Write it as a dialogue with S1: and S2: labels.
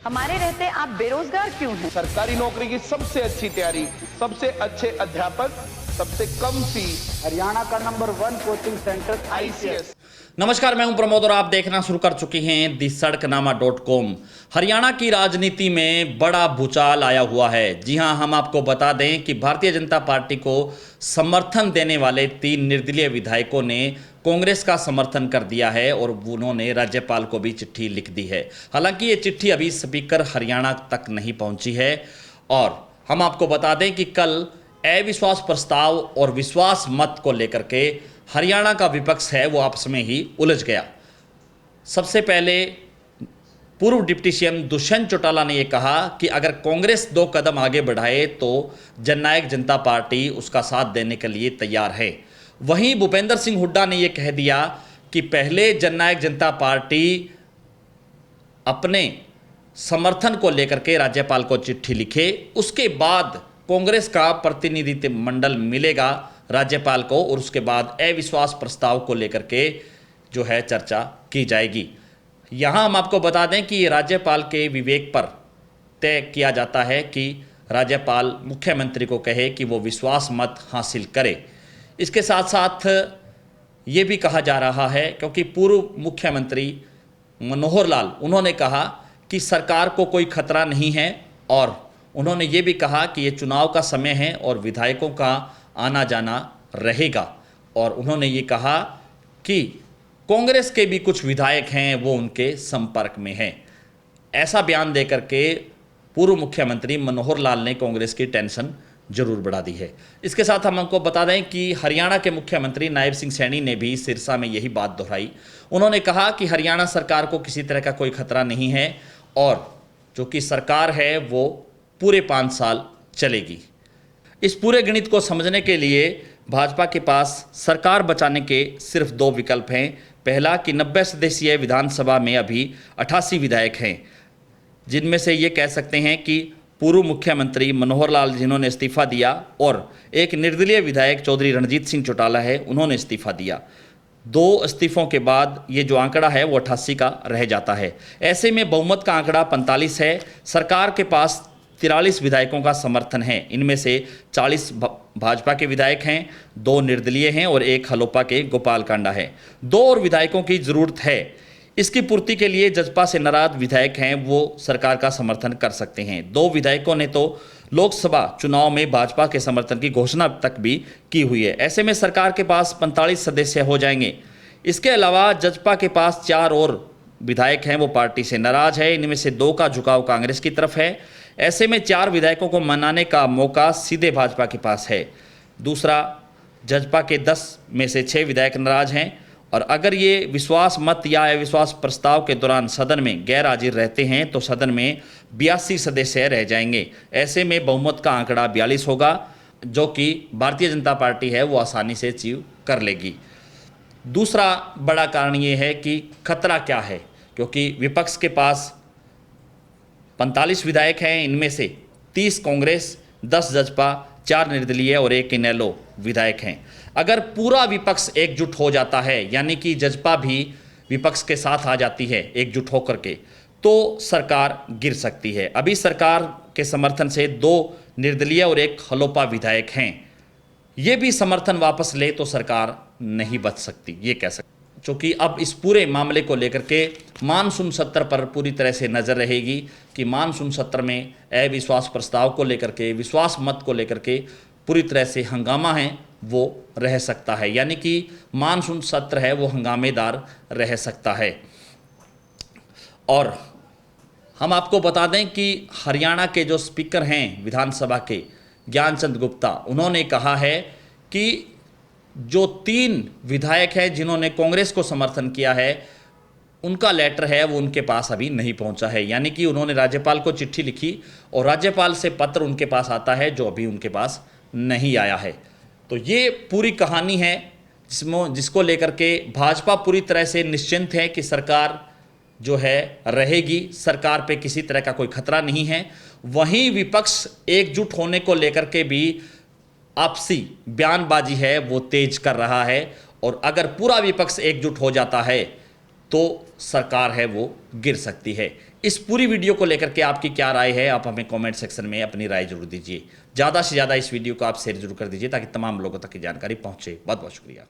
S1: हमारे रहते आप बेरोजगार क्यों हैं?
S2: सरकारी नौकरी की सबसे अच्छी तैयारी, सबसे अच्छे अध्यापक, सबसे कम फीस,
S3: हरियाणा का नंबर 1 कोचिंग सेंटर
S2: ICS।
S4: नमस्कार, मैं हूं प्रमोद और आप देखना शुरू कर चुके हैं दी-सड़कनामा.com। हरियाणा की राजनीति में बड़ा भूचाल आया हुआ है। जी हां, हम आपको बता दें कि भारतीय जनता पार्टी को समर्थन देने वाले 3 निर्दलीय विधायकों ने कांग्रेस का समर्थन कर दिया है और उन्होंने राज्यपाल को भी चिट्ठी लिख दी है। हालांकि ये चिट्ठी अभी स्पीकर हरियाणा तक नहीं पहुंची है और हम आपको बता दें कि कल अविश्वास प्रस्ताव और विश्वास मत को लेकर के हरियाणा का विपक्ष है वो आपस में ही उलझ गया। सबसे पहले पूर्व डिप्टी सीएम दुष्यंत चौटाला ने यह कहा कि अगर कांग्रेस 2 कदम आगे बढ़ाए तो जननायक जनता पार्टी उसका साथ देने के लिए तैयार है। वहीं भूपेंद्र सिंह हुड्डा ने यह कह दिया कि पहले जननायक जनता पार्टी अपने समर्थन को लेकर के राज्यपाल को चिट्ठी लिखे, उसके बाद कांग्रेस का प्रतिनिधि मंडल मिलेगा राज्यपाल को और उसके बाद अविश्वास प्रस्ताव को लेकर के जो है चर्चा की जाएगी। यहाँ हम आपको बता दें कि राज्यपाल के विवेक पर तय किया जाता है कि राज्यपाल मुख्यमंत्री को कहे कि वो विश्वास मत हासिल करे। इसके साथ साथ ये भी कहा जा रहा है, क्योंकि पूर्व मुख्यमंत्री मनोहर लाल उन्होंने कहा कि सरकार को कोई खतरा नहीं है और उन्होंने ये भी कहा कि ये चुनाव का समय है और विधायकों का आना जाना रहेगा। और उन्होंने ये कहा कि कांग्रेस के भी कुछ विधायक हैं वो उनके संपर्क में हैं। ऐसा बयान देकर के पूर्व मुख्यमंत्री मनोहर लाल ने कांग्रेस की टेंशन जरूर बढ़ा दी है। इसके साथ हम आपको बता दें कि हरियाणा के मुख्यमंत्री नायब सिंह सैनी ने भी सिरसा में यही बात दोहराई। उन्होंने कहा कि हरियाणा सरकार को किसी तरह का कोई खतरा नहीं है और जो कि सरकार है वो पूरे 5 साल चलेगी। इस पूरे गणित को समझने के लिए भाजपा के पास सरकार बचाने के सिर्फ 2 विकल्प हैं। पहला कि 90 सदस्यीय विधानसभा में अभी 88 विधायक हैं, जिनमें से ये कह सकते हैं कि पूर्व मुख्यमंत्री मनोहर लाल जिन्होंने इस्तीफा दिया और एक निर्दलीय विधायक चौधरी रणजीत सिंह चौटाला है, उन्होंने इस्तीफा दिया। 2 इस्तीफों के बाद ये जो आंकड़ा है वो 88 का रह जाता है। ऐसे में बहुमत का आंकड़ा 45 है। सरकार के पास 43 विधायकों का समर्थन है। इनमें से 40 भाजपा के विधायक हैं, 2 निर्दलीय हैं और 1 हलोपा के गोपाल कांडा है। 2 और विधायकों की जरूरत है। इसकी पूर्ति के लिए जजपा से नाराज विधायक हैं वो सरकार का समर्थन कर सकते हैं। 2 विधायकों ने तो लोकसभा चुनाव में भाजपा के समर्थन की घोषणा तक भी की हुई है। ऐसे में सरकार के पास 45 सदस्य हो जाएंगे। इसके अलावा जजपा के पास 4 और विधायक हैं वो पार्टी से नाराज है। इनमें से 2 का झुकाव कांग्रेस की तरफ है। ऐसे में 4 विधायकों को मनाने का मौका सीधे भाजपा के पास है। दूसरा, जजपा के 10 में से 6 विधायक नाराज हैं और अगर ये विश्वास मत या अविश्वास प्रस्ताव के दौरान सदन में गैर हाजिर रहते हैं तो सदन में 82 सदस्य रह जाएंगे। ऐसे में बहुमत का आंकड़ा 42 होगा, जो कि भारतीय जनता पार्टी है वो आसानी से अचीव कर लेगी। दूसरा बड़ा कारण ये है कि खतरा क्या है, क्योंकि विपक्ष के पास 45 विधायक हैं। इनमें से 30 कांग्रेस, 10 जजपा, 4 निर्दलीय और 1 इनेलो विधायक हैं। अगर पूरा विपक्ष एकजुट हो जाता है, यानी कि जजपा भी विपक्ष के साथ आ जाती है एकजुट होकर के, तो सरकार गिर सकती है। अभी सरकार के समर्थन से 2 निर्दलीय और 1 हलोपा विधायक हैं। ये भी समर्थन वापस ले तो सरकार नहीं बच सकती, ये कह सकते। चूँकि अब इस पूरे मामले को लेकर के मानसून सत्र पर पूरी तरह से नज़र रहेगी कि मानसून सत्र में अविश्वास प्रस्ताव को लेकर के, विश्वास मत को लेकर के पूरी तरह से हंगामा है वो रह सकता है, यानी कि मानसून सत्र है वो हंगामेदार रह सकता है। और हम आपको बता दें कि हरियाणा के जो स्पीकर हैं विधानसभा के, ज्ञानचंद गुप्ता, उन्होंने कहा है कि जो 3 विधायक हैं जिन्होंने कांग्रेस को समर्थन किया है उनका लेटर है वो उनके पास अभी नहीं पहुंचा है। यानी कि उन्होंने राज्यपाल को चिट्ठी लिखी और राज्यपाल से पत्र उनके पास आता है जो अभी उनके पास नहीं आया है। तो ये पूरी कहानी है जिसको लेकर के भाजपा पूरी तरह से निश्चिंत है कि सरकार जो है रहेगी, सरकार पे किसी तरह का कोई खतरा नहीं है। वहीं विपक्ष एकजुट होने को लेकर के भी आपसी बयानबाजी है वो तेज कर रहा है और अगर पूरा विपक्ष एकजुट हो जाता है तो सरकार है वो गिर सकती है। इस पूरी वीडियो को लेकर के आपकी क्या राय है, आप हमें कमेंट सेक्शन में अपनी राय जरूर दीजिए। ज़्यादा से ज़्यादा इस वीडियो को आप शेयर जरूर कर दीजिए ताकि तमाम लोगों तक की जानकारी पहुँचे। बहुत बहुत शुक्रिया।